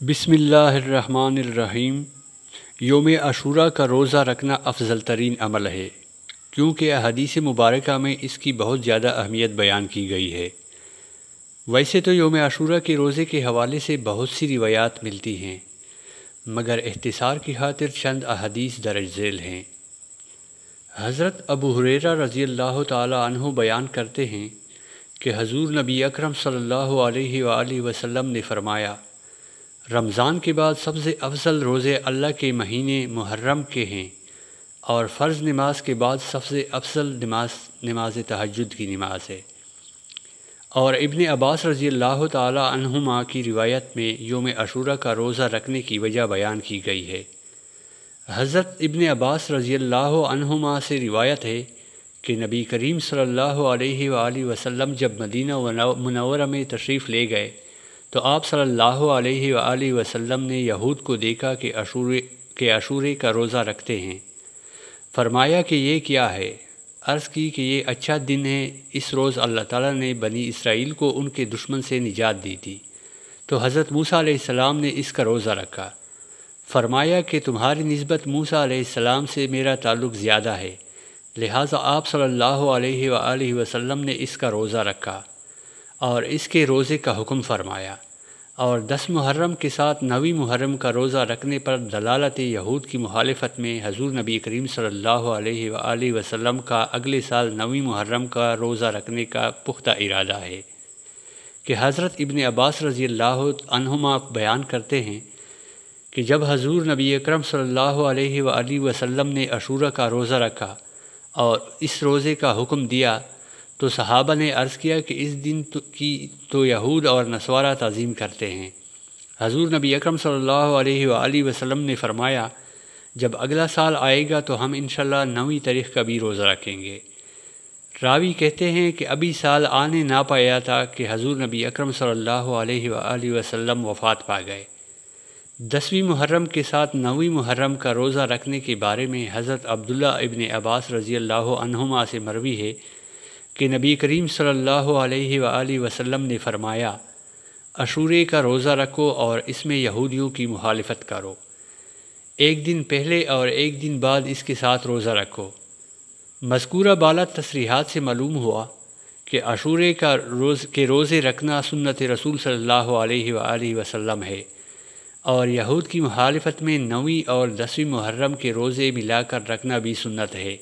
بسم اللہ الرحمن الرحیم۔ یوم عاشوراء کا روزہ رکھنا افضل ترین عمل ہے، کیونکہ احادیث مبارکہ میں اس کی بہت زیادہ اہمیت بیان کی گئی ہے۔ ویسے تو یوم عاشوراء کے روزے کے حوالے سے بہت سی روایات ملتی ہیں، مگر اختصار کی خاطر چند احادیث درج ذیل ہیں۔ حضرت ابو ہریرہ رضی اللہ تعالی عنہ بیان کرتے ہیں کہ حضور نبی اکرم صلی اللہ علیہ وآلہ وسلم نے فرمایا، رمضان کے بعد سب سے افضل روزے اللہ کے مہینے محرم کے ہیں، اور فرض نماز کے بعد سب سے افضل نماز تہجد کی نماز ہے۔ اور ابن عباس رضی اللہ تعالی عنہما کی روایت میں یوم عاشوراء کا روزہ رکھنے کی وجہ بیان کی گئی ہے۔ حضرت ابن عباس رضی اللہ عنہما سے روایت ہے کہ نبی کریم صلی اللہ علیہ وآلہ وسلم جب مدینہ منورہ میں تشریف لے گئے تو آپ صلی اللہ علیہ وآلہ وسلم نے یہود کو دیکھا کہ عاشورے کا روزہ رکھتے ہیں۔ فرمایا کہ یہ کیا ہے؟ عرض کی کہ یہ اچھا دن ہے، اس روز اللہ تعالیٰ نے بنی اسرائیل کو ان کے دشمن سے نجات دی تھی، تو حضرت موسیٰ علیہ السلام نے اس کا روزہ رکھا۔ فرمایا کہ تمہاری نسبت موسیٰ علیہ السلام سے میرا تعلق زیادہ ہے، لہٰذا آپ صلی اللہ علیہ وآلہ وسلم نے اس کا روزہ رکھا اور اس کے روزے کا حکم فرمایا، اور 10 محرم کے ساتھ 9 محرم کا روزہ رکھنے پر دلالت یہود کی مخالفت میں حضور نبی کریم صلی اللہ علیہ وآلہ وسلم کا اگلے سال 9 محرم کا روزہ رکھنے کا پختہ ارادہ ہے کہ حضرت ابن عباس رضی اللہ عنہما بیان کرتے ہیں کہ جب حضور نبی اکرم صلی اللہ علیہ وآلہ وسلم نے عاشوراء کا روزہ رکھا اور اس روزے کا حکم دیا تو صحابہ نے عرض کیا کہ اس دن کی تو یہود اور نصارہ تعظیم کرتے ہیں۔ حضور نبی اکرم صلی اللہ علیہ وآلہ وسلم نے فرمایا، جب اگلا سال آئے گا تو ہم انشاءاللہ 9 تاریخ کا بھی روزہ رکھیں گے۔ راوی کہتے ہیں کہ ابھی سال آنے نہ پایا تھا کہ حضور نبی اکرم صلی اللہ علیہ وآلہ وسلم وفات پا گئے۔ 10ویں محرم کے ساتھ 9 محرم کا روزہ رکھنے کے بارے میں حضرت عبداللہ ابن عباس رضی اللہ عنہما سے مروی ہے کہ نبی کریم صلی اللہ علیہ وآلہ وسلم نے فرمایا، عاشورے کا روزہ رکھو اور اس میں یہودیوں کی مخالفت کرو، ایک دن پہلے اور ایک دن بعد اس کے ساتھ روزہ رکھو۔ مذکورہ بالا تصریحات سے معلوم ہوا کہ عاشورے کے روزے رکھنا سنت رسول صلی اللہ علیہ وآلہ وسلم ہے، اور یہود کی مخالفت میں 9 اور 10 محرم کے روزے ملا کر رکھنا بھی سنت ہے۔